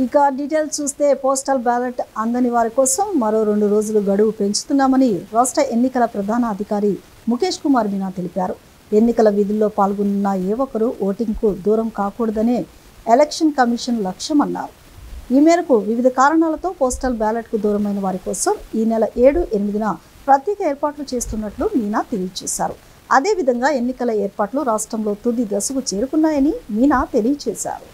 ఇక డీటెయిల్స్ చూస్తే postal ballot అందని వారి కోసం మరో 2 రోజులు గడువు పెంచుతున్నామని రాష్ట్ర ఎన్నికల ప్రధాన అధికారి ముఖేష్ కుమార్ మీనా తెలిపారు. ఎన్నికల విధుల్లో పాల్గొన్న ఏ ఒక్కరూ ఓటింగ్కు దూరం కాకూడదనే ఎలక్షన్ కమిషన్ లక్ష్యమన్నారు. ఈ మేరకు వివిధ కారణాలతో పోస్టల్ బ్యాలెట్కు దూరమైన వారి కోసం ఈ నెల 7, 8న ప్రత్యేక ఏర్పాట్లు చేస్తున్నట్లు మీనా తెలియజేశారు. అదేవిధంగా ఎన్నికల ఏర్పాట్లు రాష్ట్రంలో తుది దశకు చేరుకున్నాయని మీనా తెలియజేశారు.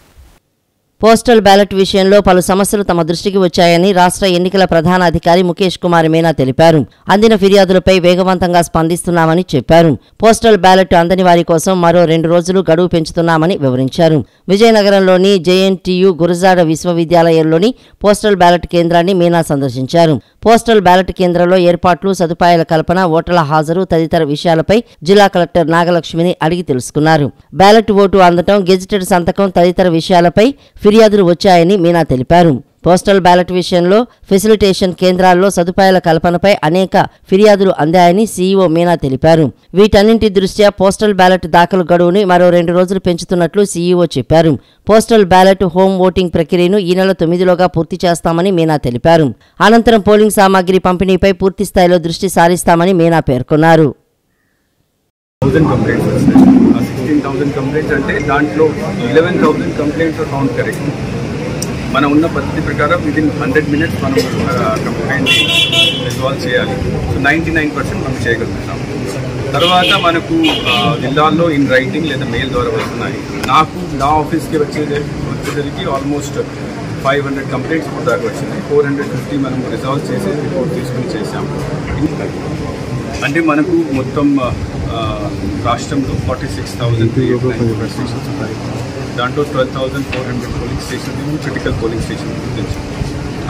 పోస్టల్ బ్యాలెట్ విషయంలో పలు సమస్యలు తమ దృష్టికి వచ్చాయని రాష్ట్ర ఎన్నికల ప్రధాన అధికారి ముఖేష్ కుమార్ మీనా తెలిపారు. అందిన ఫిర్యాదులపై వేగవంతంగా స్పందిస్తున్నామని చెప్పారు. పోస్టల్ బ్యాలెట్ అందని వారి కోసం మరో 2 రోజులు గడువు పెంచుతున్నామని వివరించారు. విజయనగరంలోని జేఎన్టీయు గురజాడ విశ్వవిద్యాలయంలోని పోస్టల్ బ్యాలెట్ కేంద్రాన్ని మీనా సందర్శించారు. పోస్టల్ బ్యాలెట్ కేంద్రంలో ఏర్పాట్లు, సదుపాయాల కల్పన, ఓటర్ల హాజరు తదితర విషయాలపై జిల్లా కలెక్టర్ నాగలక్ష్మిని అడిగి తెలుసుకున్నారు. బ్యాలెట్ ఓటు అందటం, గెజిటెడ్ సంతకం తదితర విషయాలపై ఫిర్యాదులు వచ్చాయని మీనా తెలిపారు. పోస్టల్ బ్యాలెట్ విషయంలో ఫెసిలిటేషన్ కేంద్రాల్లో సదుపాయాల కల్పనపై అనేక ఫిర్యాదులు అందాయని సీఈఓ మీనా తెలిపారు. వీటన్నింటి దృష్ట్యా పోస్టల్ బ్యాలెట్ దాఖలు గడువుని మరో 2 రోజులు పెంచుతున్నట్లు సీఈఓ చెప్పారు. పోస్టల్ బ్యాలెట్ హోమ్ ఓటింగ్ ప్రక్రియను ఈ నెల 9లోగా పూర్తి చేస్తామని మీనా తెలిపారు. అనంతరం పోలింగ్ సామాగ్రి పంపిణీపై పూర్తి స్థాయిలో దృష్టి సారిస్తామని మీనా పేర్కొన్నారు. 16,000 కంప్లైంట్స్ అంటే దాంట్లో 11,000 కంప్లైంట్స్ కౌంట్ కరెక్ట్. మనం ఉన్న పద్ధతి ప్రకారం విదిన్ 100 minutes మనం కంప్లైంట్ రిజాల్వ్ చేయాలి. సో 99% మనం చేయగలుగుతాం. తర్వాత మనకు జిల్లాల్లో ఇన్ రైటింగ్ లేదా మెయిల్ ద్వారా వస్తున్నాయి. నాకు నా ఆఫీస్కి వచ్చేసరికి ఆల్మోస్ట్ 500 కంప్లైంట్స్ ఇప్పుడు దాకా వచ్చింది. 450 మనం రిజాల్వ్ చేసి రిపోర్ట్ తీసుకుని చేసాము. అంటే మనకు మొత్తం రాష్ట్రంలో 46,389 స్టేషన్స్ ఉన్నాయి. దాంట్లో 12,400 polling station critical polling station గురించి.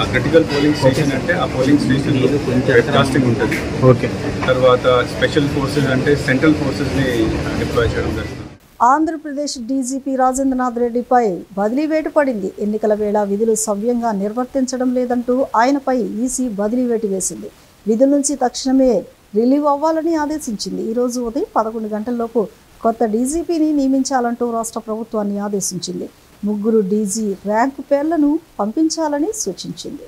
ఆ క్రిటికల్ పోలింగ్ స్టేషన్ అంటే ఆ పోలింగ్ స్టేషన్లో వెబ్కాస్టింగ్ ఉంటుంది. ఓకే. తర్వాత స్పెషల్ ఫోర్సెస్ అంటే సెంట్రల్ ఫోర్సెస్ని డిప్లాయ్ చేయడం జరుగుతుంది. ఆంధ్రప్రదేశ్ డీజీపీ రాజేంద్రనాథ్ రెడ్డిపై బదిలీ వేటు పడింది. ఎన్నికల వేళ విధులు సవ్యంగా నిర్వర్తించడం లేదంటూ ఆయనపై ఈసీ బదిలీ వేటు వేసింది. విధుల నుంచి తక్షణమే రిలీవ్ అవ్వాలని ఆదేశించింది. ఈరోజు ఉదయం 11 గంటల్లోపు కొత్త డీజీపీని నియమించాలంటూ రాష్ట్ర ప్రభుత్వాన్ని ఆదేశించింది. 3 డీజీ ర్యాంకు పేర్లను పంపించాలని సూచించింది.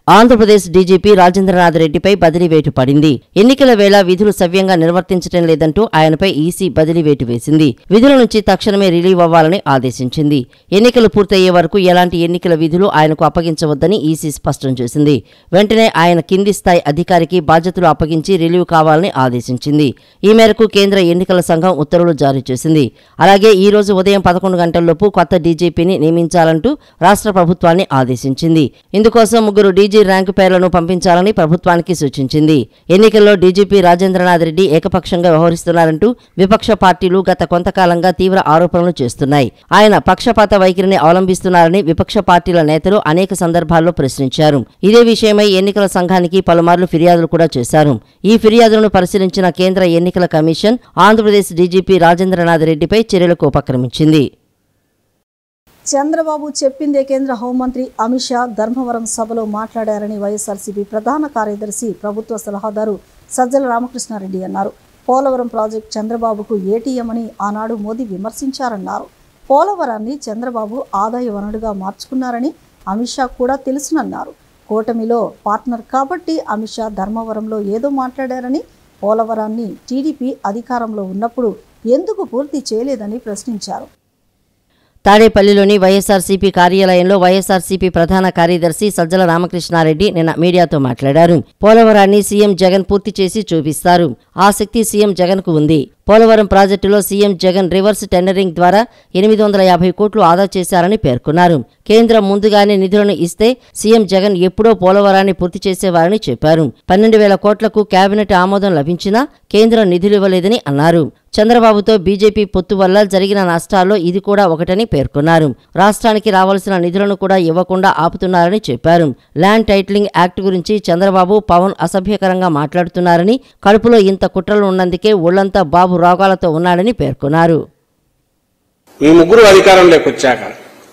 ఆంధ్రప్రదేశ్ డీజీపీ రాజేంద్రనాథ్ రెడ్డిపై బదిలీ వేటు పడింది. ఎన్నికల వేళ విధులు సవ్యంగా నిర్వర్తించడం లేదంటూ ఆయనపై ఈసీ బదిలీ వేటు వేసింది. విధుల నుంచి తక్షణమే రిలీవ్ అవ్వాలని ఆదేశించింది. ఎన్నికలు పూర్తయ్యే వరకు ఎలాంటి ఎన్నికల విధులు ఆయనకు అప్పగించవద్దని ఈసీ స్పష్టం చేసింది. వెంటనే ఆయన కింది స్థాయి అధికారికి బాధ్యతలు అప్పగించి రిలీవ్ కావాలని ఆదేశించింది. ఈ మేరకు కేంద్ర ఎన్నికల సంఘం ఉత్తర్వులు జారీ చేసింది. అలాగే ఈ రోజు ఉదయం 11 గంటల్లోపు కొత్త డీజీపీని నియమించాలంటూ రాష్ట్ర ప్రభుత్వాన్ని ఆదేశించింది. ఇందుకోసం 3 డీజీ ర్యాంకు పేర్లను పంపించాలని ప్రభుత్వానికి సూచించింది. ఎన్నికల్లో డీజీపీ రాజేంద్రనాథ్ రెడ్డి ఏకపక్షంగా వ్యవహరిస్తున్నారంటూ విపక్ష పార్టీలు గత కొంతకాలంగా తీవ్ర ఆరోపణలు చేస్తున్నాయి. ఆయన పక్షపాత వైఖరిని అవలంబిస్తున్నారని విపక్ష పార్టీల నేతలు అనేక సందర్భాల్లో ప్రశ్నించారు. ఇదే విషయమై ఎన్నికల సంఘానికి పలుమార్లు ఫిర్యాదులు కూడా చేశారు. ఈ ఫిర్యాదులను పరిశీలించిన కేంద్ర ఎన్నికల కమిషన్ ఆంధ్రప్రదేశ్ డీజీపీ రాజేంద్రనాథ్ రెడ్డిపై చర్యలకు ఉపక్రమించింది. చంద్రబాబు చెప్పిందే కేంద్ర హోంమంత్రి అమిత్ షా ధర్మవరం సభలో మాట్లాడారని వైఎస్ఆర్సీపీ ప్రధాన కార్యదర్శి ప్రభుత్వ సలహాదారు సజ్జల రామకృష్ణారెడ్డి అన్నారు. పోలవరం ప్రాజెక్టు చంద్రబాబుకు ఏటీఎం అని ఆనాడు మోదీ విమర్శించారన్నారు. పోలవరాన్ని చంద్రబాబు ఆదాయ వనరుగా మార్చుకున్నారని అమిత్ షా కూడా తెలుసునన్నారు. కూటమిలో పార్ట్నర్ కాబట్టి అమిత్ షా ధర్మవరంలో ఏదో మాట్లాడారని, పోలవరాన్ని టీడీపీ అధికారంలో ఉన్నప్పుడు ఎందుకు పూర్తి చేయలేదని ప్రశ్నించారు. తాడేపల్లిలోని వైఎస్ఆర్సీపీ కార్యాలయంలో వైఎస్ఆర్సీపీ ప్రధాన కార్యదర్శి సజ్జల రామకృష్ణారెడ్డి నిన్న మీడియాతో మాట్లాడారు. పోలవరాన్ని సీఎం జగన్ పూర్తి చేసి చూపిస్తారు. ఆ శక్తి సీఎం జగన్కు ఉంది. పోలవరం ప్రాజెక్టులో సీఎం జగన్ రివర్స్ టెండరింగ్ ద్వారా 850 కోట్లు ఆదా చేశారని పేర్కొన్నారు. కేంద్రం ముందుగానే నిధులను ఇస్తే సీఎం జగన్ ఎప్పుడో పోలవరాన్ని పూర్తి చేసేవారని చెప్పారు. 12,000 కోట్లకు కేబినెట్ ఆమోదం లభించినా కేంద్రం నిధులివ్వలేదని అన్నారు. చంద్రబాబుతో బీజేపీ పొత్తు వల్ల జరిగిన నష్టాల్లో ఇది కూడా ఒకటని పేర్కొన్నారు. రాష్ట్రానికి రావాల్సిన నిధులను కూడా ఇవ్వకుండా ఆపుతున్నారని చెప్పారు. ల్యాండ్ టైటిలింగ్ యాక్ట్ గురించి చంద్రబాబు, పవన్ అసభ్యకరంగా మాట్లాడుతున్నారని, కడుపులో ఇంత కుట్రలు ఉన్నందుకే ఒళ్లంతా బాబు రోగాలతో ఉన్నాడని పేర్కొన్నారు. ఈ ముగ్గురు అధికారంలోకి వచ్చాక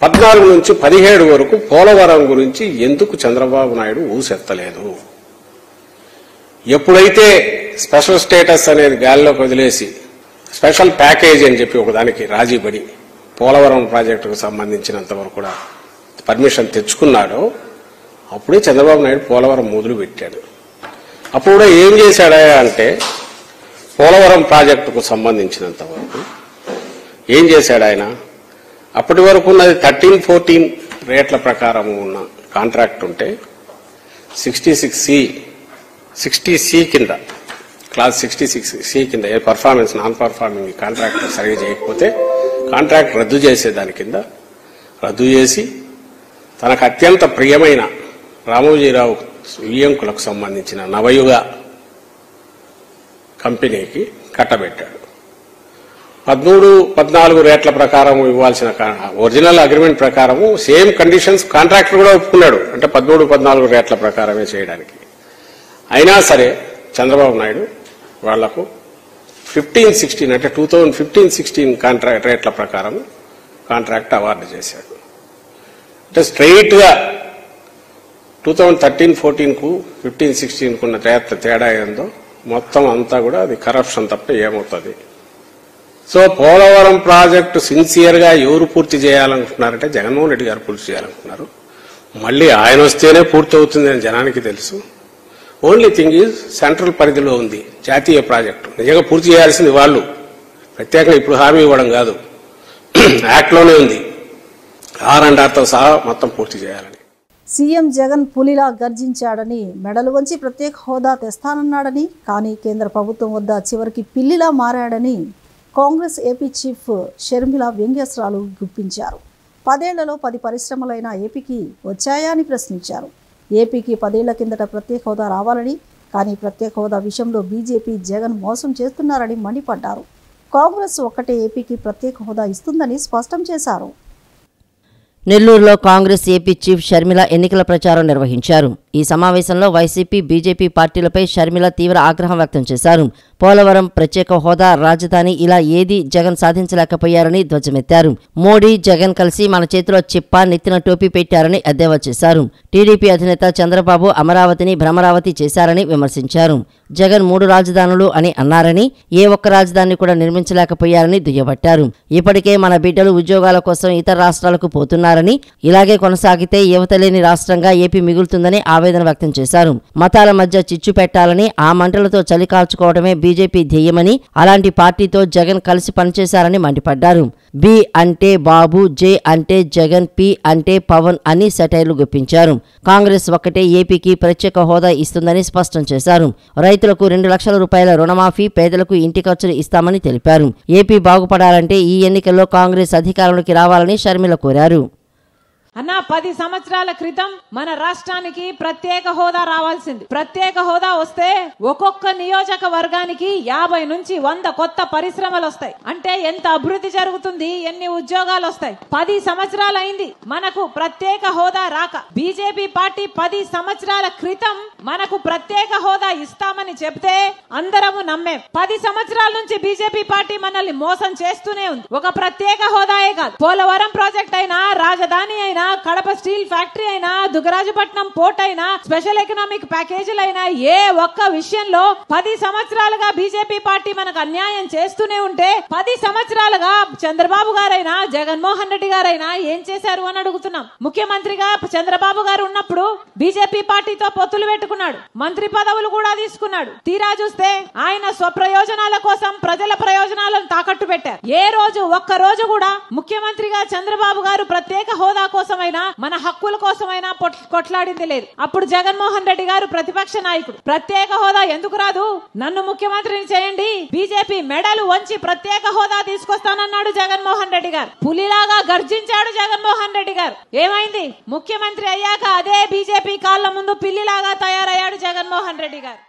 14 నుంచి 17 వరకు పోలవరం గురించి ఎందుకు చంద్రబాబు నాయుడు ఊసెత్తలేదు? ఎప్పుడైతే స్పెషల్ స్టేటస్ అనేది గాలిలోకి వదిలేసి స్పెషల్ ప్యాకేజ్ అని చెప్పి ఒకదానికి రాజీపడి పోలవరం ప్రాజెక్టుకు సంబంధించినంత వరకు కూడా పర్మిషన్ తెచ్చుకున్నాడో అప్పుడే చంద్రబాబు నాయుడు పోలవరం మొదలు పెట్టాడు. అప్పుడు కూడా ఏం చేశాడా అంటే పోలవరం ప్రాజెక్టుకు సంబంధించినంత వరకు ఏం చేశాడు ఆయన? అప్పటి వరకు ఉన్నది 13-14 రేట్ల ప్రకారం ఉన్న కాంట్రాక్ట్ ఉంటే 60C కింద క్లాస్ 66C కింద ఏ పర్ఫార్మెన్స్ నాన్ పర్ఫార్మింగ్ కాంట్రాక్ట్ సరిగా చేయకపోతే కాంట్రాక్ట్ రద్దు చేసే దాని కింద రద్దు చేసి తనకు అత్యంత ప్రియమైన రామోజీరావు వియ్యంకులకు సంబంధించిన నవయుగ కంపెనీకి కట్టబెట్టాడు. 13-14 రేట్ల ప్రకారం ఇవ్వాల్సిన ఒరిజినల్ అగ్రిమెంట్ ప్రకారం సేమ్ కండిషన్స్ కాంట్రాక్టర్ కూడా ఒప్పుకున్నాడు, అంటే 13-14 రేట్ల ప్రకారమే చేయడానికి. అయినా సరే చంద్రబాబు నాయుడు వాళ్లకు 15-16 అంటే 2015-16 కాంట్రాక్ట్ రేట్ల ప్రకారం కాంట్రాక్ట్ అవార్డు చేశాడు. అంటే స్ట్రైట్ గా 2013-14కు 15-16కు ఉన్న తేడా ఏందో మొత్తం అంతా కూడా అది కరప్షన్ తప్ప ఏమవుతుంది? సో పోలవరం ప్రాజెక్టు సిన్సియర్ గా ఎవరు పూర్తి చేయాలనుకుంటున్నారంటే జగన్మోహన్ రెడ్డి గారు పూర్తి చేయాలనుకున్నారు. మళ్ళీ ఆయన వస్తేనే పూర్తి అవుతుంది అని జనానికి తెలుసు. ఓన్లీ థింగ్ ఈజ్ సెంట్రల్ పరిధిలో ఉంది జాతీయ ప్రాజెక్టు. నిజంగా పూర్తి చేయాల్సింది వాళ్ళు, ప్రత్యేకంగా ఇప్పుడు హామీ ఇవ్వడం కాదు, యాక్ట్లోనే ఉంది. R&Rతో సహా మొత్తం పూర్తి చేయాలని. సీఎం జగన్ పులిలా గర్జించాడని, మెడలు వంచి ప్రత్యేక హోదా తెస్తానన్నాడని, కానీ కేంద్ర ప్రభుత్వం వద్ద చివరికి పిల్లిలా మారాడని కాంగ్రెస్ ఏపీ చీఫ్ షర్మిల వ్యంగ్యాస్త్రాలు గుప్పించారు. 10 ఏళ్లలో 10 పరిశ్రమలైన ఏపీకి వచ్చాయా అని ప్రశ్నించారు. ఏపీకి 10 ఏళ్ల కిందట ప్రత్యేక హోదా రావాలని, కానీ ప్రత్యేక హోదా విషయంలో బీజేపీ జగన్ మోసం చేస్తున్నారని మండిపడ్డారు. కాంగ్రెస్ ఒక్కటే ఏపీకి ప్రత్యేక హోదా ఇస్తుందని స్పష్టం చేశారు. నెల్లూరులో కాంగ్రెస్ ఏపీ చీఫ్ షర్మిల ఎన్నికల ప్రచారం నిర్వహించారు. ఈ సమావేశంలో వైసీపీ, బీజేపీ పార్టీలపై షర్మిల తీవ్ర ఆగ్రహం వ్యక్తం చేశారు. పోలవరం, ప్రత్యేక హోదా, రాజధాని ఇలా ఏది జగన్ సాధించలేకపోయారని ధ్వజమెత్తారు. మోడీ, జగన్ కలిసి మన చేతిలో చిప్ప, నెత్తిన టోపీ పెట్టారని ఎద్దేవా చేశారు. టీడీపీ అధినేత చంద్రబాబు అమరావతిని భ్రమరావతి చేశారని విమర్శించారు. జగన్ 3 రాజధానులు అని అన్నారని, ఏ ఒక్క రాజధాని కూడా నిర్మించలేకపోయారని దుయ్యబట్టారు. ఇప్పటికే మన బిడ్డలు ఉద్యోగాల కోసం ఇతర రాష్ట్రాలకు పోతున్నారని, ఇలాగే కొనసాగితే యువతలేని రాష్ట్రంగా ఏపీ మిగులుతుందని ఆవేదన వ్యక్తం చేశారు. మతాల మధ్య చిచ్చు పెట్టాలని, ఆ మంటలతో చలి కాల్చుకోవడమే బీజేపీ ధ్యేయమని, అలాంటి పార్టీతో జగన్ కలిసి పనిచేశారని మండిపడ్డారు. బి అంటే బాబు, జే అంటే జగన్, పి అంటే పవన్ అని సెటైర్లు గుప్పించారు. కాంగ్రెస్ ఒక్కటే ఏపీకి ప్రత్యేక హోదా ఇస్తుందని స్పష్టం చేశారు. రైతులకు 2 లక్షల రూపాయల రుణమాఫీ, పేదలకు ఇంటి ఖర్చులు ఇస్తామని తెలిపారు. ఏపీ బాగుపడాలంటే ఈ ఎన్నికల్లో కాంగ్రెస్ అధికారంలోకి రావాలని షర్మిల కోరారు. అన్న 10 సంవత్సరాల క్రితం మన రాష్ట్రానికి ప్రత్యేక హోదా రావాల్సింది. ప్రత్యేక హోదా వస్తే ఒక్కొక్క నియోజకవర్గానికి 50 నుంచి 100 కొత్త పరిశ్రమలు వస్తాయి. అంటే ఎంత అభివృద్ధి జరుగుతుంది, ఎన్ని ఉద్యోగాలు వస్తాయి. 10 సంవత్సరాలు అయింది మనకు ప్రత్యేక హోదా రాక. బీజేపీ పార్టీ 10 సంవత్సరాల క్రితం మనకు ప్రత్యేక హోదా ఇస్తామని చెప్తే అందరము నమ్మేం. 10 సంవత్సరాల నుంచి బీజేపీ పార్టీ మనల్ని మోసం చేస్తూనే ఉంది. ఒక ప్రత్యేక హోదాయే కాదు, పోలవరం ప్రాజెక్ట్ అయినా, రాజధాని అయినా, కడప స్టీల్ ఫ్యాక్టరీ అయినా, దుగ్గరాజపట్నం పోర్ట్ అయినా, స్పెషల్ ఎకనామిక్ ప్యాకేజీలు అయినా, ఏ ఒక్క విషయంలో 10 సంవత్సరాలుగా బీజేపీ పార్టీ మనకు అన్యాయం చేస్తూనే ఉంటే 10 సంవత్సరాలుగా చంద్రబాబు గారైనా, జగన్మోహన్ రెడ్డి గారైనా ఏం చేశారు అని అడుగుతున్నాం. ముఖ్యమంత్రిగా చంద్రబాబు గారు ఉన్నప్పుడు బీజేపీ పార్టీతో పొత్తులు పెట్టుకున్నాడు, మంత్రి పదవులు కూడా తీసుకున్నాడు. తీరా చూస్తే ఆయన స్వప్రయోజనాల కోసం ప్రజల ప్రయోజనాలను తాకట్టు పెట్టారు. ఏ రోజు ఒక్క రోజు కూడా ముఖ్యమంత్రిగా చంద్రబాబు గారు ప్రత్యేక హోదా కోసమైనా, మన హక్కుల కోసమైనా కొట్లాడింది లేదు. అప్పుడు జగన్మోహన్ రెడ్డి గారు ప్రతిపక్ష నాయకుడు. ప్రత్యేక హోదా ఎందుకు రాదు, నన్ను ముఖ్యమంత్రిని చేయండి, బీజేపీ మెడలు వంచి ప్రత్యేక హోదా తీసుకొస్తానన్నాడు జగన్మోహన్ రెడ్డి గారు. పులిలాగా గర్జించాడు జగన్మోహన్ రెడ్డి గారు. ఏమైంది, ముఖ్యమంత్రి అయ్యాక అదే బీజేపీ కాళ్ల ముందు పిల్లిలాగా తయారయ్యాడు జగన్మోహన్ రెడ్డి గారు.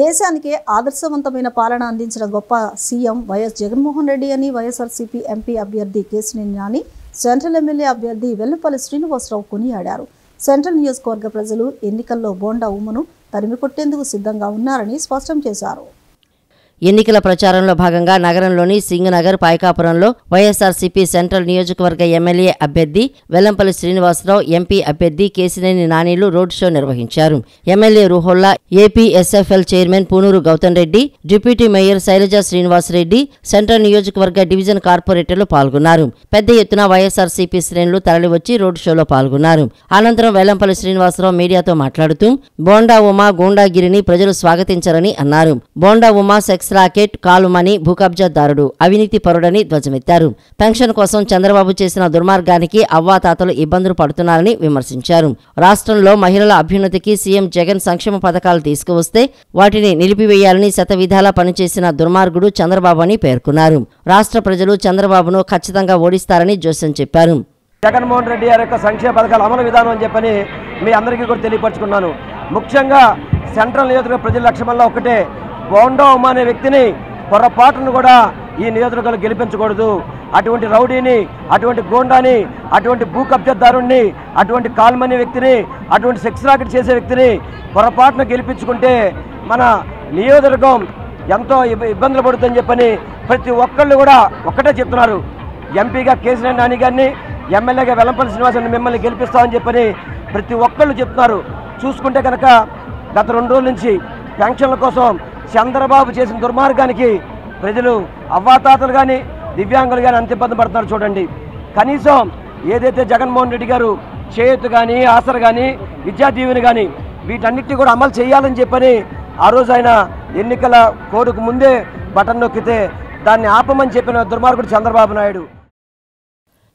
దేశానికి ఆదర్శవంతమైన పాలన అందించిన గొప్ప సీఎం వైఎస్ జగన్మోహన్ రెడ్డి అని వైఎస్ఆర్సీపీ ఎంపీ అభ్యర్థి కేశినేని నాని, సెంట్రల్ ఎమ్మెల్యే అభ్యర్థి వెల్లుపల్లి శ్రీనివాసరావు కొనియాడారు. సెంట్రల్ నియోజకవర్గ ప్రజలు ఎన్నికల్లో బోండా ఉమ్మను తరిమికొట్టేందుకు సిద్ధంగా ఉన్నారని స్పష్టం చేశారు. ఎన్నికల ప్రచారంలో భాగంగా నగరంలోని సింగనగర్ పాయకాపురంలో వైఎస్ఆర్సీపీ సెంట్రల్ నియోజకవర్గ ఎమ్మెల్యే అభ్యర్థి వెల్లంపల్లి శ్రీనివాసరావు, ఎంపీ అభ్యర్థి కేశినేని నానీలు రోడ్ షో నిర్వహించారు. MLA Ruhulla, APSFL chairman Punuru Gautam Reddy, deputy mayor Sailaja Srinivasa Reddy, central నియోజకవర్గ డివిజన్ కార్పొరేటర్లు పాల్గొన్నారు. పెద్ద ఎత్తున వైఎస్ఆర్సీపీ శ్రేణులు తరలివచ్చి రోడ్ షోలో పాల్గొన్నారు. అనంతరం వెల్లంపల్లి శ్రీనివాసరావు మీడియాతో మాట్లాడుతూ బోండా ఉమా గూండాగిరిని ప్రజలు స్వాగతించరని అన్నారు. బోండా ఉమా సెక్స్ రాకెట్, కాలుమని, భూకబ్జాదారుడు, అవినీతి పరుడని ధ్వజమెత్తారు. పెన్షన్ కోసం చంద్రబాబు చేసిన దుర్మార్గానికి అవ్వాతాతలు ఇబ్బందులు పడుతున్నారని విమర్శించారు. రాష్ట్రంలో మహిళల అభ్యున్నతికి సీఎం జగన్ సంక్షేమ పథకాలు తీసుకువస్తే వాటిని నిలిపివేయాలని శతవిధాలా పనిచేసిన దుర్మార్గుడు చంద్రబాబు అని పేర్కొన్నారు. రాష్ట్ర ప్రజలు చంద్రబాబును ఖచ్చితంగా ఓడిస్తారని జోస్యం చెప్పారు. జగన్మోహన్ రెడ్డి గారి యొక్క సంక్షేమ పథకాల అమలు విధానం అని చెప్పని మీ అందరికీ కూడా తెలియపరుచుకున్నాను. ముఖ్యంగా సెంట్రల్ నియోజకవర్గ ప్రజల లక్ష్యంలో ఒకటే, బోండా ఉమా అనే వ్యక్తిని పొరపాటును కూడా ఈ నియోజకవర్గంలో గెలిపించకూడదు. అటువంటి రౌడీని, అటువంటి గోండాని, అటువంటి భూ కబ్జాదారుణ్ణి, అటువంటి కాల్మని వ్యక్తిని, అటువంటి సెక్స్ రాకెట్ చేసే వ్యక్తిని పొరపాటును గెలిపించుకుంటే మన నియోజకవర్గం ఎంతో ఇబ్బందులు పడుతుందని చెప్పని ప్రతి ఒక్కళ్ళు కూడా ఒక్కటే చెప్తున్నారు. ఎంపీగా కేశినేని నాని గారిని, ఎమ్మెల్యేగా వెల్లంపల్లి శ్రీనివాసరావుని మిమ్మల్ని గెలిపిస్తామని చెప్పని ప్రతి ఒక్కళ్ళు చెప్తున్నారు. చూసుకుంటే కనుక గత 2 రోజుల నుంచి పెన్షన్ల కోసం చంద్రబాబు చేసిన దుర్మార్గానికి ప్రజలు అవ్వాతాతలు కానీ దివ్యాంగులు కానీ అంత ఇబ్బంది పడుతున్నారు. చూడండి, కనీసం ఏదైతే జగన్మోహన్ రెడ్డి గారు చేయూత కానీ, ఆసర కానీ, విద్యా దీవెన కానీ వీటన్నిటిని కూడా అమలు చేయాలని చెప్పని ఆ రోజు ఆయన ఎన్నికల కోడ్కు ముందే బటన్ నొక్కితే దాన్ని ఆపమని చెప్పిన దుర్మార్గుడు చంద్రబాబు నాయుడు.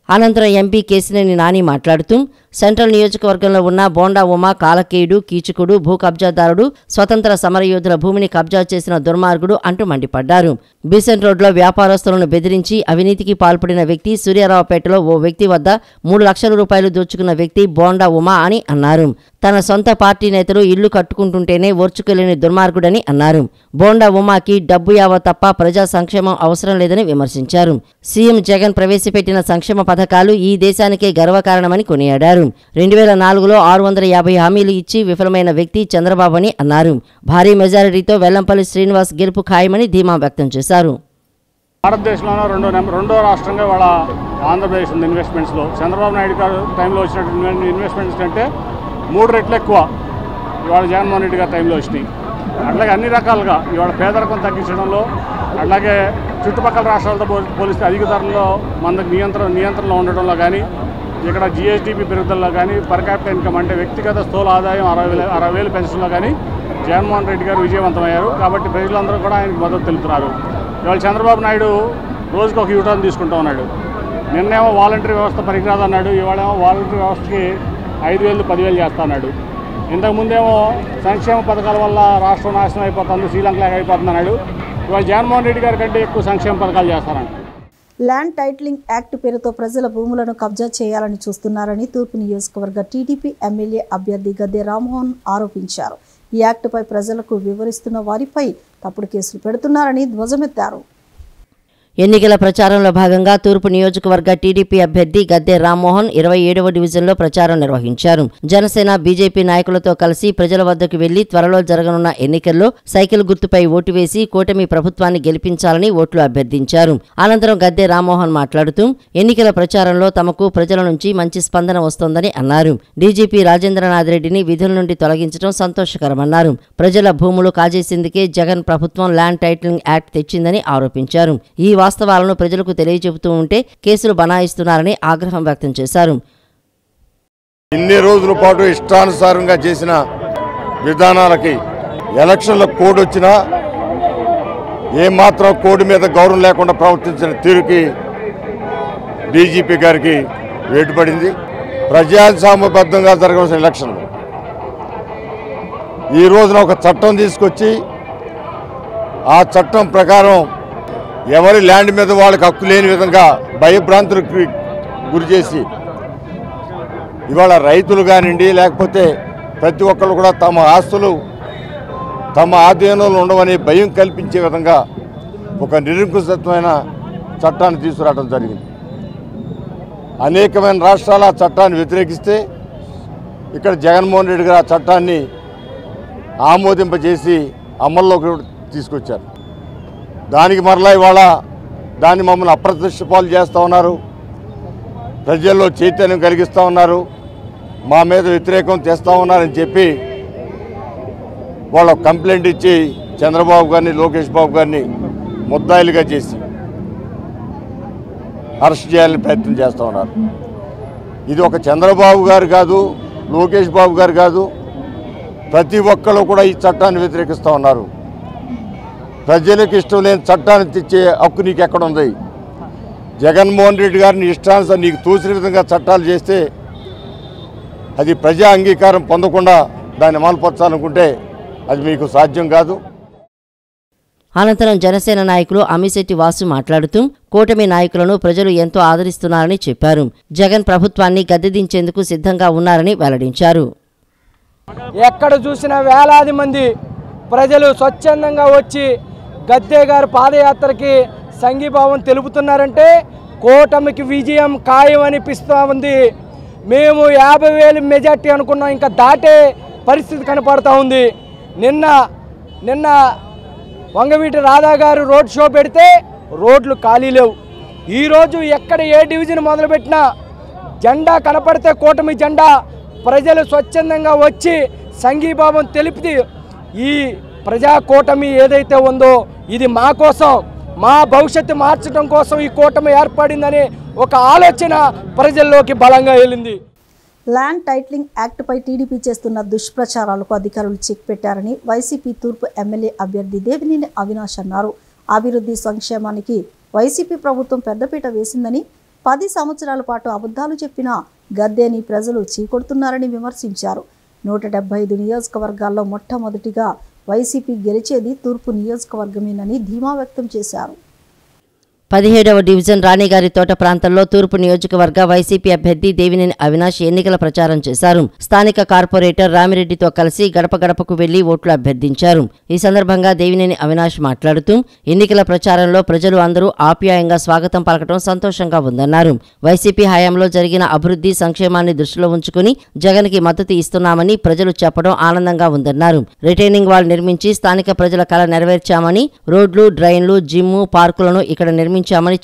అనంతరం ఎంపీ కేశినేని నాని మాట్లాడుతూ సెంట్రల్ నియోజకవర్గంలో ఉన్న బోండా ఉమా కాలకేయుడు, కీచకుడు, భూ కబ్జాదారుడు, స్వతంత్ర సమరయోధుల భూమిని కబ్జా చేసిన దుర్మార్గుడు అంటూ మండిపడ్డారు. బీసెంట్ రోడ్లో వ్యాపారస్తులను బెదిరించి అవినీతికి పాల్పడిన వ్యక్తి, సూర్యారావుపేటలో ఓ వ్యక్తి వద్ద 3 లక్షల రూపాయలు దోచుకున్న వ్యక్తి బోండా ఉమా అని అన్నారు. తన సొంత పార్టీ నేతలు ఇల్లు కట్టుకుంటుంటేనే ఓర్చుకోలేని దుర్మార్గుడని అన్నారు. బోండా ఉమాకి డబ్బు యావ తప్ప ప్రజా సంక్షేమం అవసరం లేదని విమర్శించారు. సీఎం జగన్ ప్రవేశపెట్టిన సంక్షేమ పథకాలు ఈ దేశానికే గర్వకారణమని కొనియాడారు. 2004లో 650 హామీలు ఇచ్చి విఫలమైన వ్యక్తి చంద్రబాబు అని అన్నారు. భారీ మెజారిటీతో వెల్లంపల్లి శ్రీనివాస్ గెలుపు ఖాయమని ధీమా వ్యక్తం చేశారు. భారతదేశంలో రెండో రాష్ట్రంగా వాళ్ళ ఆంధ్రప్రదేశ్ ఉంది ఇన్వెస్ట్మెంట్స్లో. చంద్రబాబు నాయుడు గారు టైంలో వచ్చినటువంటి ఇన్వెస్ట్మెంట్స్ కంటే 3 రెట్లు ఎక్కువ ఇవాళ జగన్మోహన్ రెడ్డి గారి టైంలో వచ్చినాయి. అట్లాగే అన్ని రకాలుగా ఇవాళ పేదరికం తగ్గించడంలో, అట్లాగే చుట్టుపక్కల రాష్ట్రాలతో పోలిస్తే అధిక ధరల్లో మనకు నియంత్రణలో ఉండడంలో కానీ, ఇక్కడ జిఎస్డిపి పెరుగుదలలో కానీ, పర్ క్యాపిటల్ ఇన్కమ్ అంటే వ్యక్తిగత స్థూల ఆదాయం 60,000 పెన్షన్లో కానీ జగన్మోహన్ రెడ్డి గారు విజయవంతమయ్యారు. కాబట్టి ప్రజలందరూ కూడా ఆయనకు మద్దతు తెలుపుతున్నారు. ఇవాళ చంద్రబాబు నాయుడు రోజుకు ఒక యూటర్న్ తీసుకుంటూ ఉన్నాడు. నిన్నేమో వాలంటరీ వ్యవస్థ పనికిరాదు అన్నాడు, ఇవాళేమో వాలంటరీ వ్యవస్థకి 5,000, 10,000 చేస్తా అన్నాడు. ఇంతకుముందేమో సంక్షేమ పథకాల వల్ల రాష్ట్రం నాశనం అయిపోతుంది, శ్రీలంకలాగా అయిపోతుంది అన్నాడు. ఇవాళ జగన్మోహన్ రెడ్డి గారి కంటే ఎక్కువ సంక్షేమ పథకాలు చేస్తారంట. ల్యాండ్ టైటిలింగ్ యాక్ట్ పేరుతో ప్రజల భూములను కబ్జా చేయాలని చూస్తున్నారని తూర్పు నియోజకవర్గ టీడీపీ ఎమ్మెల్యే అభ్యర్థి గద్దె రామ్మోహన్ ఆరోపించారు. ఈ యాక్టుపై ప్రజలకు వివరిస్తున్న వారిపై తప్పుడు కేసులు పెడుతున్నారని ధ్వజమెత్తారు. ఎన్నికల ప్రచారంలో భాగంగా తూర్పు నియోజకవర్గ టీడీపీ అభ్యర్థి గద్దె రామ్మోహన్ 27వ డివిజన్లో ప్రచారం నిర్వహించారు. జనసేన, బీజేపీ నాయకులతో కలిసి ప్రజల వద్దకు వెళ్లి త్వరలో జరగనున్న ఎన్నికల్లో సైకిల్ గుర్తుపై ఓటు వేసి కూటమి ప్రభుత్వాన్ని గెలిపించాలని ఓట్లు అభ్యర్థించారు. అనంతరం గద్దె రామ్మోహన్ మాట్లాడుతూ ఎన్నికల ప్రచారంలో తమకు ప్రజల నుంచి మంచి స్పందన వస్తోందని అన్నారు. డీజీపీ రాజేంద్రనాథ్ రెడ్డిని విధుల నుండి తొలగించడం సంతోషకరమన్నారు. ప్రజల భూములు కాజేసేందుకే జగన్ ప్రభుత్వం ల్యాండ్ టైటిలింగ్ యాక్ట్ తెచ్చిందని ఆరోపించారు. ఈ వాస్తవాలను ప్రజలకు తెలియజెబుతూ ఉంటే కేసులు బనాయిస్తున్నారని ఆగ్రహం వ్యక్తం చేశారు. ఇన్ని రోజుల పాటు ఇష్టానుసారంగా చేసిన విధానాలకి ఎలక్షన్ల కోడ్ వచ్చినా ఏమాత్రం కోడ్ మీద గౌరవం లేకుండా ప్రవర్తించిన తీరుకి డీజీపీ గారికి వేటుపడింది. ప్రజాస్వామ్యబద్ధంగా జరగాల్సిన ఎలక్షన్లు ఈ రోజున ఒక చట్టం తీసుకొచ్చి ఆ చట్టం ప్రకారం ఎవరి ల్యాండ్ మీద వాళ్ళకి హక్కు లేని విధంగా భయభ్రాంతులకు గురి చేసి ఇవాళ రైతులు కానివ్వండి, లేకపోతే ప్రతి ఒక్కరు కూడా తమ ఆస్తులు తమ ఆధీనంలో ఉండవని భయం కల్పించే విధంగా ఒక నిరంకుశత్వమైన చట్టాన్ని తీసుకురావడం జరిగింది. అనేకమైన రాష్ట్రాలు ఆ చట్టాన్ని వ్యతిరేకిస్తే ఇక్కడ జగన్మోహన్ రెడ్డి గారు ఆ చట్టాన్ని ఆమోదింపజేసి అమల్లోకి తీసుకొచ్చారు. దానికి మరలా ఇవాళ దాన్ని మమ్మల్ని అప్రతిష్ట పాలు చేస్తూ ఉన్నారు, ప్రజల్లో చైతన్యం కలిగిస్తూ ఉన్నారు, మా మీద వ్యతిరేకం తెస్తూ ఉన్నారని చెప్పి వాళ్ళ కంప్లైంట్ ఇచ్చి చంద్రబాబు గారిని లోకేష్ బాబు గారిని ముద్దాయిలుగా చేసి అరెస్ట్ చేయాలని ప్రయత్నం చేస్తూ ఉన్నారు. ఇది ఒక చంద్రబాబు గారు కాదు, లోకేష్ బాబు గారు కాదు, ప్రతి ఒక్కరు కూడా ఈ చట్టాన్ని వ్యతిరేకిస్తూ ఉన్నారు. ప్రజలకు ఇష్టం లేని చట్టాన్ని తెచ్చే హక్కు నీకు ఎక్కడుంది? జగన్మోహన్ రెడ్డి గారిని ఇష్టానుసారం నీకు తోచిన విధంగా చట్టాలు చేస్తే అది ప్రజా అంగీకారం పొందకుండా దాన్ని అమలుపరచాలనుకుంటే అది మీకు సాధ్యం కాదు. అనంతరం జనసేన నాయకులు అమిశెట్టి వాసు మాట్లాడుతూ కూటమి నాయకులను ప్రజలు ఎంతో ఆదరిస్తున్నారని చెప్పారు. జగన్ ప్రభుత్వాన్ని గద్దెదించేందుకు సిద్ధంగా ఉన్నారని వెల్లడించారు. ఎక్కడ చూసినా వేలాది మంది ప్రజలు స్వచ్ఛందంగా వచ్చి గద్దె గారి పాదయాత్రకి సంఘీభావం తెలుపుతున్నారంటే కూటమికి విజయం ఖాయం అనిపిస్తూ ఉంది. మేము 50,000 మెజార్టీ అనుకున్నాం, ఇంకా దాటే పరిస్థితి కనపడుతూ ఉంది. నిన్న వంగవీటి రాధా గారు రోడ్ షో పెడితే రోడ్లు ఖాళీ లేవు. ఈరోజు ఎక్కడ ఏ డివిజన్ మొదలుపెట్టినా జెండా కనపడితే కూటమి జెండా ప్రజలు స్వచ్ఛందంగా వచ్చి సంఘీభావం తెలిపి ఈ ప్రజా కూటమి ఏదైతే ఉందో ఇది మా కోసం, మా భవిష్యత్తు మార్చడం కోసం ఈ కూటమి ఏర్పడిందని ఒక ఆలోచన ప్రజల్లోకి బలంగా వెళ్ళింది. ల్యాండ్ టైటిలింగ్ యాక్ట్పై టీడీపీ చేస్తున్న దుష్ప్రచారాలకు అధికారులు చెక్ పెట్టారని వైసీపీ తూర్పు ఎమ్మెల్యే అభ్యర్థి దేవినేని అవినాష్ అన్నారు. అభివృద్ధి సంక్షేమానికి వైసీపీ ప్రభుత్వం పెద్దపీట వేసిందని, 10 సంవత్సరాల పాటు అబద్ధాలు చెప్పిన గద్దెని ప్రజలు చీకొడుతున్నారని విమర్శించారు. 175 నియోజకవర్గాల్లో మొట్టమొదటిగా వైసీపీ గెలిచేది తూర్పు నియోజకవర్గమేనని ధీమా వ్యక్తం చేశారు. 17వ డివిజన్ రాణిగారి తోట ప్రాంతంలో తూర్పు నియోజకవర్గ వైసీపీ అభ్యర్థి దేవినేని అవినాష్ ఎన్నికల ప్రచారం చేశారు. స్థానిక కార్పొరేటర్ రామిరెడ్డితో కలిసి గడప గడపకు వెళ్లి ఓట్లు అభ్యర్థించారు. ఈ సందర్భంగా దేవినేని అవినాష్ మాట్లాడుతూ ఎన్నికల ప్రచారంలో ప్రజలు అందరూ ఆప్యాయంగా స్వాగతం పలకడం సంతోషంగా ఉందన్నారు. వైసీపీ హయాంలో జరిగిన అభివృద్ధి సంక్షేమాన్ని దృష్టిలో ఉంచుకుని జగన్కి మద్దతు ఇస్తున్నామని ప్రజలు చెప్పడం ఆనందంగా ఉందన్నారు. రిటైనింగ్ వాల్ నిర్మించి స్థానిక ప్రజల కల నెరవేర్చామని, రోడ్లు, డ్రైన్లు, జిమ్ము, పార్కులను ఇక్కడ నిర్మించామని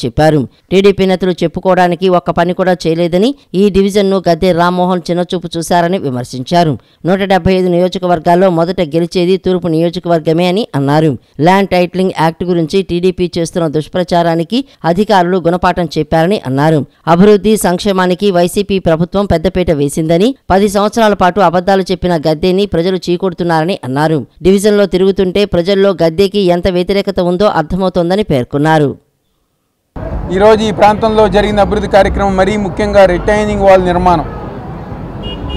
చెప్పారు. టీడీపీ నేతలు చెప్పుకోవడానికి ఒక్క పని కూడా చేయలేదని, ఈ డివిజన్ను గద్దె రామ్మోహన్ చిన్నచూపు చూశారని విమర్శించారు. 175 నియోజకవర్గాల్లో మొదట గెలిచేది తూర్పు నియోజకవర్గమే అని అన్నారు. ల్యాండ్ టైటిలింగ్ యాక్ట్ గురించి టీడీపీ చేస్తున్న దుష్ప్రచారానికి అధికారులు గుణపాఠం చెప్పారని అన్నారు. అభివృద్ధి సంక్షేమానికి వైసీపీ ప్రభుత్వం పెద్దపీట వేసిందని, 10 సంవత్సరాల పాటు అబద్ధాలు చెప్పిన గద్దెని ప్రజలు చీకొడుతున్నారని అన్నారు. డివిజన్లో తిరుగుతుంటే ప్రజల్లో గద్దెకి ఎంత వ్యతిరేకత ఉందో అర్థమవుతోందని పేర్కొన్నారు. ఈరోజు ఈ ప్రాంతంలో జరిగిన అభివృద్ధి కార్యక్రమం మరీ ముఖ్యంగా రిటైనింగ్ వాల్ నిర్మాణం.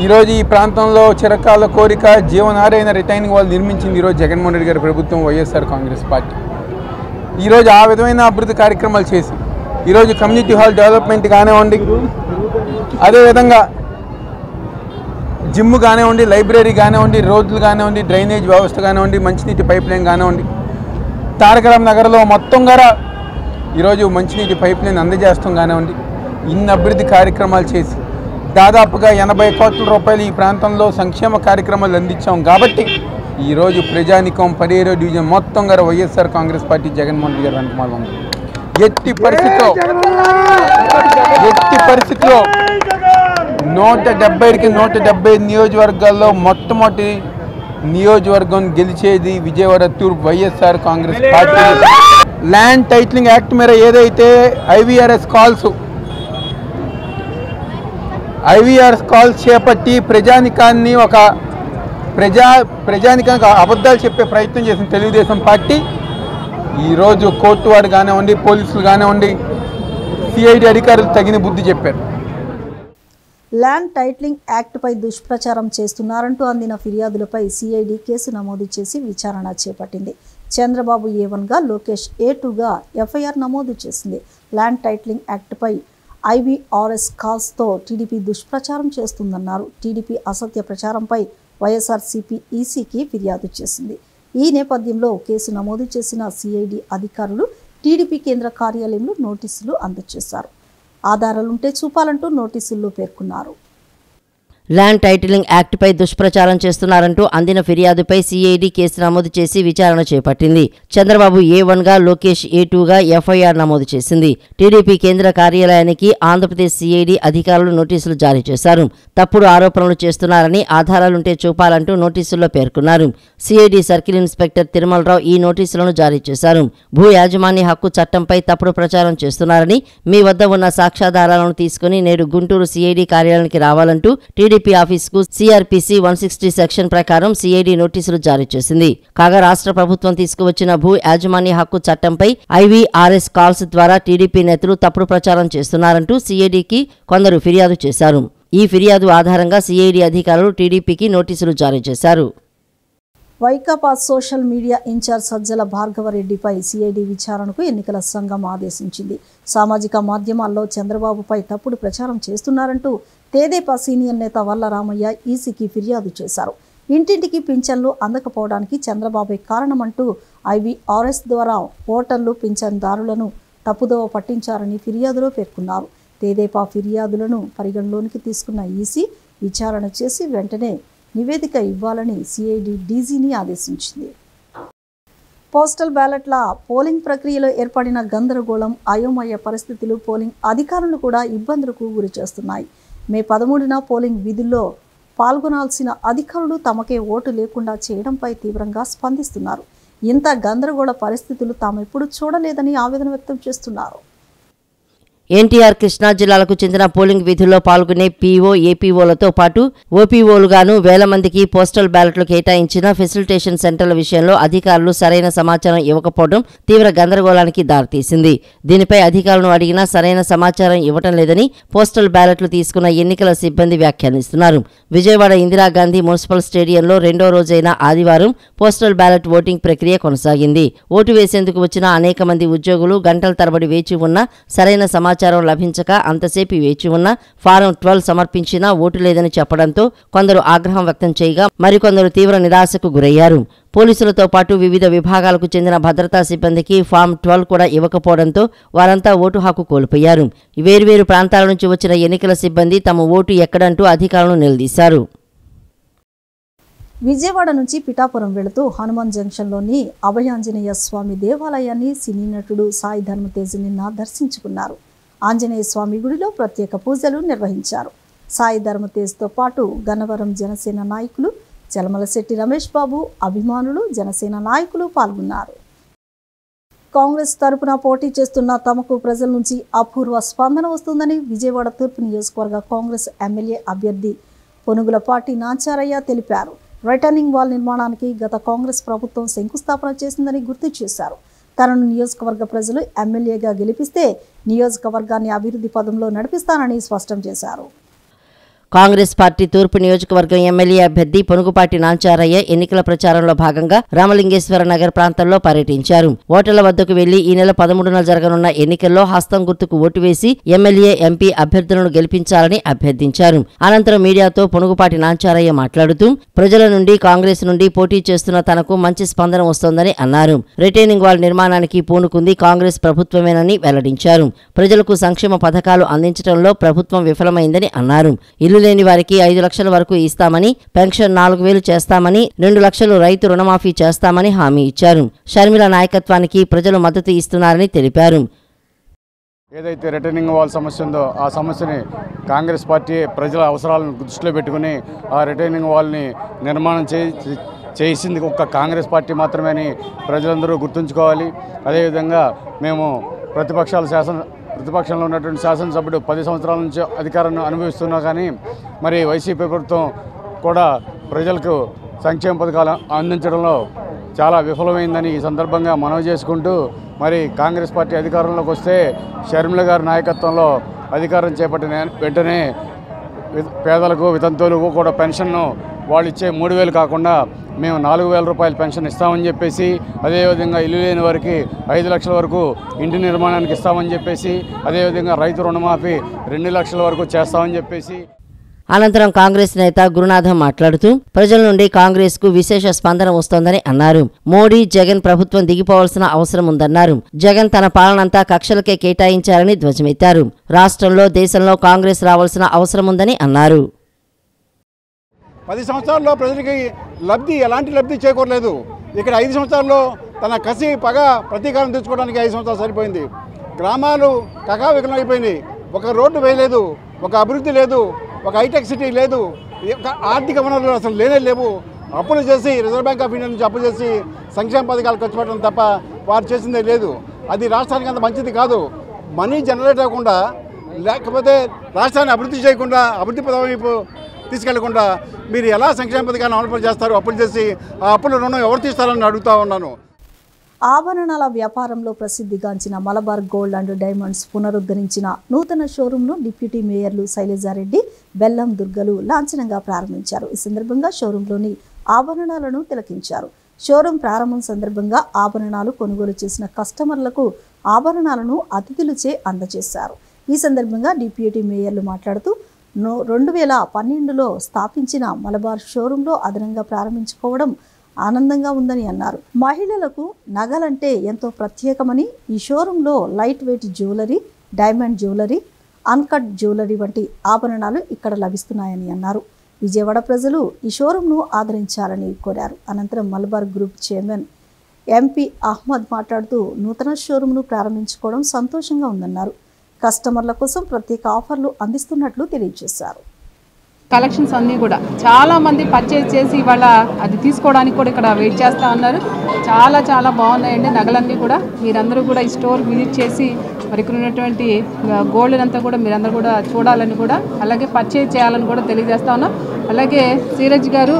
ఈరోజు ఈ ప్రాంతంలో చిరకాల కోరిక జీవనారైన రిటైనింగ్ వాల్ నిర్మించింది ఈరోజు జగన్మోహన్ రెడ్డి గారి ప్రభుత్వం, వైఎస్ఆర్ కాంగ్రెస్ పార్టీ. ఈరోజు ఆ విధమైన అభివృద్ధి కార్యక్రమాలు చేసి ఈరోజు కమ్యూనిటీ హాల్ డెవలప్మెంట్ కానివ్వండి, అదేవిధంగా జిమ్ కానివ్వండి, లైబ్రరీ కానివ్వండి, రోడ్లు కానివ్వండి, డ్రైనేజ్ వ్యవస్థ కానివ్వండి, మంచినీటి పైప్ లైన్ కానివ్వండి, తారకరాం నగర్లో మొత్తం కూడా ఈరోజు మంచినీటి పైప్ లైన్ అందజేస్తాం కానివ్వండి, ఇన్ని అభివృద్ధి కార్యక్రమాలు చేసి దాదాపుగా 80 కోట్ల రూపాయలు ఈ ప్రాంతంలో సంక్షేమ కార్యక్రమాలు అందించాం. కాబట్టి ఈరోజు ప్రజానికం 17వ డివిజన్ మొత్తం గారు వైఎస్ఆర్ కాంగ్రెస్ పార్టీ జగన్మోహన్ రెడ్డి గారు వెనకమాల ఉంది. ఎట్టి పరిస్థితిలో 170కి 175 నియోజకవర్గాల్లో మొట్టమొదటి నియోజకవర్గం గెలిచేది విజయవాడ తూర్పు YSR Congress party. Land titling act మీద ఏదైతే ఐవీఆర్ఎస్ కాల్స్ చేపట్టి ప్రజానికాన్ని ప్రజానికానికి అబద్ధాలు చెప్పే ప్రయత్నం చేసిన తెలుగుదేశం పార్టీ ఈరోజు కోర్టు వారు కానివ్వండి, పోలీసులు కానివ్వండి, సిఐడి అధికారులు తగిన బుద్ధి చెప్పారు. ల్యాండ్ టైటిలింగ్ యాక్ట్పై దుష్ప్రచారం చేస్తున్నారంటూ అందిన ఫిర్యాదులపై సిఐడి కేసు నమోదు చేసి విచారణ చేపట్టింది. చంద్రబాబు A1గా, లోకేష్ A2గా ఎఫ్ఐఆర్ నమోదు చేసింది. ల్యాండ్ టైటిలింగ్ యాక్ట్పై ఐవీఆర్ఎస్ కాల్స్తో టీడీపీ దుష్ప్రచారం చేస్తుందన్నారు. టీడీపీ అసత్య ప్రచారంపై వైఎస్ఆర్సీపీ ఈసీకి ఫిర్యాదు చేసింది. ఈ నేపథ్యంలో కేసు నమోదు చేసిన సిఐడి అధికారులు టీడీపీ కేంద్ర కార్యాలయంలో నోటీసులు అందజేశారు. ఆధారాలుంటే చూపాలంటూ నోటీసుల్లో పేర్కొన్నారు. ల్యాండ్ టైటిలింగ్ యాక్ట్పై దుష్ప్రచారం చేస్తున్నారంటూ అందిన ఫిర్యాదుపై సిఐడి కేసు నమోదు చేసి విచారణ చేపట్టింది. చంద్రబాబు A1గా, లోకేష్ A2గా ఎఫ్ఐఆర్ నమోదు చేసింది. టీడీపీ కేంద్ర కార్యాలయానికి ఆంధ్రప్రదేశ్ సిఐడి అధికారులు నోటీసులు జారీ చేశారు. తప్పుడు ఆరోపణలు చేస్తున్నారని, ఆధారాలుంటే చూపాలంటూ నోటీసుల్లో పేర్కొన్నారు. సిఐడి సర్కిల్ ఇన్స్పెక్టర్ తిరుమలరావు ఈ నోటీసులను జారీ చేశారు. భూ యాజమాన్య హక్కు చట్టంపై తప్పుడు ప్రచారం చేస్తున్నారని, మీ వద్ద ఉన్న సాక్ష్యాధారాలను తీసుకుని నేడు గుంటూరు సిఐడి కార్యాలయానికి రావాలంటూ టీడీపీ ఆఫీసుకు సిఆర్పిసి 160 సెక్షన్ ప్రకారం సిఐడి నోటీసులు జారీ చేసింది. కాగా రాష్ట్ర ప్రభుత్వం తీసుకువచ్చిన భూ యాజమాన్య హక్కు చట్టంపై IVRS కాల్స్ ద్వారా టీడీపీ నేతలు తప్పుడు ప్రచారం చేస్తున్నారంటూ సిఐడికి కొందరు ఫిర్యాదు చేశారు. ఈ ఫిర్యాదు ఆధారంగా సిఐడి అధికారులు టీడీపీకి నోటీసులు జారీ చేశారు. Vaikapa social media in-charge Sajjala భార్గవరెడ్డిపై సిఐడి విచారణకు ఎన్నికల సంఘం ఆదేశించింది. సామాజిక మాధ్యమాల్లో చంద్రబాబుపై తప్పుడు ప్రచారం చేస్తున్నారంటూ తెదేపా సీనియర్ నేత వల్ల రామయ్య ఈసీకి ఫిర్యాదు చేశారు. ఇంటింటికి పింఛన్లు అందకపోవడానికి చంద్రబాబే కారణమంటూ IVRS ద్వారా ఓటర్లు పింఛన్దారులను తప్పుదోవ పట్టించారని ఫిర్యాదులో పేర్కొన్నారు. తెదేపా ఫిర్యాదులను పరిగణలోనికి తీసుకున్న ఈసీ విచారణ చేసి వెంటనే నివేదిక ఇవ్వాలని సిఐడి డీజీని ఆదేశించింది. పోస్టల్ బ్యాలెట్ల పోలింగ్ ప్రక్రియలో ఏర్పడిన గందరగోళం, అయోమయ పరిస్థితులు పోలింగ్ అధికారులను కూడా ఇబ్బందులకు గురి చేస్తున్నాయి. మే 13న పోలింగ్ విధుల్లో పాల్గొనాల్సిన అధికారులు తమకే ఓటు లేకుండా చేయడంపై తీవ్రంగా స్పందిస్తున్నారు. ఇంత గందరగోళ పరిస్థితులు తామెప్పుడు చూడలేదని ఆవేదన వ్యక్తం చేస్తున్నారు. ఎన్టీఆర్ కృష్ణా జిల్లాలకు చెందిన పోలింగ్ విధుల్లో పాల్గొనే పీఓ, ఏపీఓలతో పాటు ఓపీఓలుగాను వేల మందికి పోస్టల్ బ్యాలెట్లు కేటాయించిన ఫెసిలిటేషన్ సెంటర్ల విషయంలో అధికారులు సరైన సమాచారం ఇవ్వకపోవడం తీవ్ర గందరగోళానికి దారితీసింది. దీనిపై అధికారులను అడిగినా సరైన సమాచారం ఇవ్వటం లేదని పోస్టల్ బ్యాలెట్లు తీసుకున్న ఎన్నికల సిబ్బంది వ్యాఖ్యానిస్తున్నారు. విజయవాడ ఇందిరాగాంధీ మున్సిపల్ స్టేడియంలో రెండో రోజైన ఆదివారం పోస్టల్ బ్యాలెట్ ఓటింగ్ ప్రక్రియ కొనసాగింది. ఓటు వేసేందుకు వచ్చిన అనేక మంది ఉద్యోగులు గంటల తరబడి వేచి ఉన్నా సరైన సమాచారం లభించక అంతసేపు వేచి ఉన్న ఫారం 12 సమర్పించినా ఓటు లేదని చెప్పడంతో కొందరు ఆగ్రహం వ్యక్తం చేయగా మరికొందరు తీవ్ర నిరాశకు గురయ్యారు. పోలీసులతో పాటు వివిధ విభాగాలకు చెందిన భద్రతా సిబ్బందికి ఫామ్ 12 కూడా ఇవ్వకపోవడంతో వారంతా ఓటు హక్కు కోల్పోయారు. వేర్వేరు ప్రాంతాల నుంచి వచ్చిన ఎన్నికల సిబ్బంది తమ ఓటు ఎక్కడంటూ అధికారులను నిలదీశారు. విజయవాడ నుంచి పిఠాపురం వెళుతూ హనుమాన్ జంక్షన్లోని అభయాంజనేయ స్వామి దేవాలయాన్ని సినీ నటుడు సాయి ధర్మతేజ్ నిన్న దర్శించుకున్నారు. ఆంజనేయ స్వామి గుడిలో ప్రత్యేక పూజలు నిర్వహించారు. సాయి ధర్మతేజ్తో పాటు గన్నవరం జనసేన నాయకులు, చలమలశెట్టి రమేష్ బాబు అభిమానులు, జనసేన నాయకులు పాల్గొన్నారు. కాంగ్రెస్ తరపున పోటీ చేస్తున్న తమకు ప్రజల నుంచి అపూర్వ స్పందన వస్తుందని విజయవాడ తూర్పు నియోజకవర్గ కాంగ్రెస్ ఎమ్మెల్యే అభ్యర్థి పొనుగులపాటి నాచారయ్య తెలిపారు. రిటర్నింగ్ వాల్ నిర్మాణానికి గత కాంగ్రెస్ ప్రభుత్వం శంకుస్థాపన చేసిందని గుర్తు చేశారు. తనను నియోజకవర్గ ప్రజలు ఎమ్మెల్యేగా గెలిపిస్తే నియోజకవర్గాన్ని అభివృద్ధి పదంలో నడిపిస్తానని స్పష్టం చేశారు. కాంగ్రెస్ పార్టీ తూర్పు నియోజకవర్గం ఎమ్మెల్యే అభ్యర్థి పొనుగుపాటి నాంచారయ్య ఎన్నికల ప్రచారంలో భాగంగా రామలింగేశ్వర నగర్ ప్రాంతంలో పర్యటించారు. ఓటర్ల వద్దకు వెళ్లి ఈ నెల 13న జరగనున్న ఎన్నికల్లో హస్తం గుర్తుకు ఓటు వేసి ఎమ్మెల్యే, ఎంపీ అభ్యర్థులను గెలిపించాలని అభ్యర్థించారు. అనంతరం మీడియాతో పొనుగుపాటి నాంచారయ్య మాట్లాడుతూ ప్రజల నుండి, కాంగ్రెస్ నుండి పోటీ చేస్తున్న తనకు మంచి స్పందన వస్తోందని అన్నారు. రిటైనింగ్ వాల్ నిర్మాణానికి పూనుకుంది కాంగ్రెస్ ప్రభుత్వమేనని వెల్లడించారు. ప్రజలకు సంక్షేమ పథకాలు అందించడంలో ప్రభుత్వం విఫలమైందని అన్నారు. ఇల్లు లేని వారికి 5 లక్షల వరకు ఇస్తామని, పెన్షన్ 4,000 చేస్తామని, 2 లక్షలు రైతు రుణమాఫీ చేస్తామని హామీ ఇచ్చారు. షర్మిల నాయకత్వానికి ప్రజలు మద్దతు ఇస్తున్నారని తెలిపారు. ఏదైతే రిటర్నింగ్ వాల్ సమస్య ఉందో ఆ సమస్యని కాంగ్రెస్ పార్టీ ప్రజల అవసరాలను దృష్టిలో పెట్టుకుని ఆ రిటర్నింగ్ వాల్ని నిర్మాణం చేసింది ఒక్క కాంగ్రెస్ పార్టీ మాత్రమే అని ప్రజలందరూ గుర్తుంచుకోవాలి. అదేవిధంగా మేము ప్రతిపక్షంలో ఉన్నటువంటి శాసనసభ్యుడు 10 సంవత్సరాల నుంచి అధికారాన్ని అనుభవిస్తున్నా కానీ మరి వైసీపీ ప్రభుత్వం కూడా ప్రజలకు సంక్షేమ పథకాలు అందించడంలో చాలా విఫలమైందని ఈ సందర్భంగా మనవి చేసుకుంటూ మరి కాంగ్రెస్ పార్టీ అధికారంలోకి వస్తే షర్మిల గారి నాయకత్వంలో అధికారం చేపట్టిన వెంటనే పేదలకు, వితంతువులకు కూడా పెన్షన్ను వాళ్ళు ఇచ్చే 3,000 కాకుండా మేము 4,000 రూపాయల పెన్షన్ ఇస్తామని చెప్పేసి, అదేవిధంగా ఇల్లు లేని వారికి 5 లక్షల వరకు ఇంటి నిర్మాణానికి ఇస్తామని చెప్పేసి, అదేవిధంగా రైతు రుణమాఫీ 2 లక్షల వరకు చేస్తామని చెప్పేసి. అనంతరం కాంగ్రెస్ నేత గురునాథం మాట్లాడుతూ ప్రజల నుండి కాంగ్రెస్ కు విశేష స్పందన వస్తోందని అన్నారు. మోడీ, జగన్ ప్రభుత్వం దిగిపోవాల్సిన అవసరం ఉందన్నారు. జగన్ తన పాలనంతా కక్షలకే కేటాయించారని ధ్వజమెత్తారు. రాష్ట్రంలో, దేశంలో కాంగ్రెస్ రావాల్సిన అవసరం ఉందని అన్నారు. 10 సంవత్సరాల్లో ప్రజలకి ఎలాంటి లబ్ధి చేకూరలేదు. ఇక్కడ 5 సంవత్సరాల్లో తన కసి పగ ప్రతీకారం తెచ్చుకోవడానికి 5 సంవత్సరాలు సరిపోయింది. గ్రామాలు కకావికలం అయిపోయినాయి. ఒక రోడ్డు వేయలేదు, ఒక అభివృద్ధి లేదు, ఒక హైటెక్ సిటీ లేదు, ఆర్థిక వనరులు అసలు లేవు. అప్పులు చేసి రిజర్వ్ బ్యాంక్ ఆఫ్ ఇండియా నుంచి అప్పు చేసి సంక్షేమ పథకాలు ఖర్చు పెట్టడం తప్ప వారు చేసిందే లేదు. అది రాష్ట్రానికి అంత మంచిది కాదు. మనీ జనరేట్ అవ్వకుండా, లేకపోతే రాష్ట్రాన్ని అభివృద్ధి చేయకుండా, అభివృద్ధి పదం వైపు తీసుకెళ్లకుండా మీరు ఎలా సంక్షేమ పథకాన్ని అమలు చేస్తారు? అప్పులు చేసి ఆ అప్పుల రుణం ఎవరు తీస్తారని అడుగుతా ఉన్నాను. ఆభరణాల వ్యాపారంలో ప్రసిద్ధిగాంచిన మలబార్ గోల్డ్ అండ్ డైమండ్స్ పునరుద్ధరించిన నూతన షోరూంను డిప్యూటీ మేయర్లు శైలజారెడ్డి, బెల్లం దుర్గలు లాంఛనంగా ప్రారంభించారు. ఈ సందర్భంగా షోరూంలోని ఆభరణాలను తిలకించారు. షోరూం ప్రారంభం సందర్భంగా ఆభరణాలు కొనుగోలు చేసిన కస్టమర్లకు ఆభరణాలను అతిథులచే అందజేశారు. ఈ సందర్భంగా డిప్యూటీ మేయర్లు మాట్లాడుతూ 2012లో స్థాపించిన మలబార్ షోరూంలో అదనంగా ప్రారంభించుకోవడం ఆనందంగా ఉందని అన్నారు. మహిళలకు నగలంటే ఎంతో ప్రత్యేకమని ఈ షోరూంలో light weight jewellery, diamond jewellery, uncut jewellery వంటి ఆభరణాలు ఇక్కడ లభిస్తున్నాయని అన్నారు. విజయవాడ ప్రజలు ఈ షోరూంను ఆదరించాలని కోరారు. అనంతరం Malabar group chairman MP Ahmed మాట్లాడుతూ నూతన షోరూంను ప్రారంభించుకోవడం సంతోషంగా ఉందన్నారు. కస్టమర్ల కోసం ప్రత్యేక ఆఫర్లు అందిస్తున్నట్లు తెలియజేశారు. కలెక్షన్స్ అన్నీ కూడా చాలామంది పర్చేజ్ చేసి ఇవాళ అది తీసుకోవడానికి కూడా ఇక్కడ వెయిట్ చేస్తూ ఉన్నారు. చాలా బాగున్నాయండి నగలన్నీ కూడా. మీరందరూ కూడా ఈ స్టోర్ విజిట్ చేసి మరి ఇక్కడ ఉన్నటువంటి గోల్డ్ అంతా కూడా మీరందరూ కూడా చూడాలని కూడా, అలాగే పర్చేజ్ చేయాలని కూడా తెలియజేస్తా ఉన్నాం. అలాగే ధీరజ్ గారు,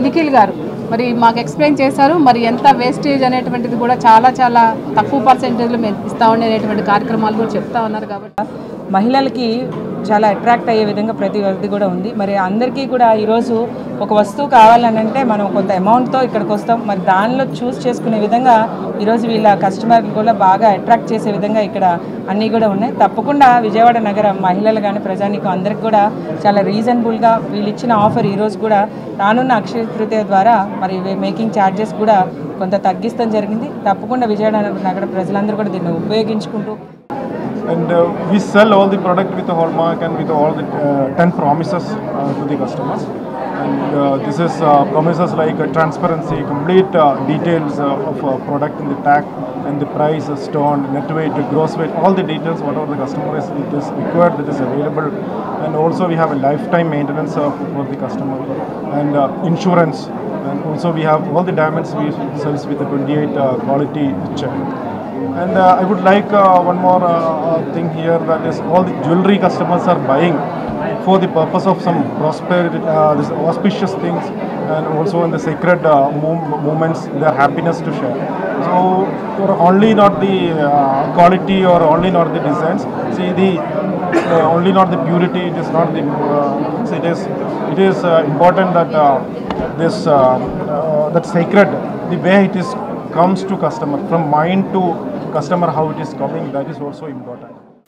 నిఖిల్ గారు మరి మాకు ఎక్స్ప్లెయిన్ చేశారు. మరి ఎంత వేస్టేజ్ అనేటువంటిది కూడా చాలా తక్కువ పర్సెంటేజ్లో మేము ఇస్తా ఉండేటువంటి కార్యక్రమాలు కూడా చెప్తా ఉన్నారు. కాబట్టి మహిళలకి చాలా అట్రాక్ట్ అయ్యే విధంగా ప్రతి ఒక్కటి కూడా ఉంది. మరి అందరికీ కూడా ఈరోజు ఒక వస్తువు కావాలని అంటే మనం కొంత అమౌంట్తో ఇక్కడికి వస్తాం. మరి దానిలో చూస్ చేసుకునే విధంగా ఈరోజు వీళ్ళ కస్టమర్లు కూడా బాగా అట్రాక్ట్ చేసే విధంగా ఇక్కడ అన్నీ కూడా ఉన్నాయి. తప్పకుండా విజయవాడ నగరం మహిళలు కానీ ప్రజానికి అందరికి కూడా చాలా రీజనబుల్గా వీళ్ళు ఇచ్చిన ఆఫర్ ఈరోజు కూడా రానున్న అక్షయ తృతీయ ద్వారా మరి మేకింగ్ ఛార్జెస్ కూడా కొంత తగ్గిస్తాం జరిగింది. తప్పకుండా విజయవాడ నగర ప్రజలందరూ కూడా దీన్ని ఉపయోగించుకుంటూ and we sell all the product with a hallmark and with all the 10 promises to the customers, and this is promises like transparency, complete details of product in the tag and the price, stone, net weight, gross weight, all the details whatever the customer is required, that is available. And also we have a lifetime maintenance for the customer, and insurance, and also we have all the diamonds we sells with the 28 quality check. And I would like one more thing here, that is all the jewelry customers are buying for the purpose of some prosperity, this auspicious things, and also in the sacred moments, their happiness to share. So only not the quality or only not the designs, see the only not the purity, it is not the it is important that this that sacred, the way it is comes to customer, from mind to customer, how it is coming, that is also important.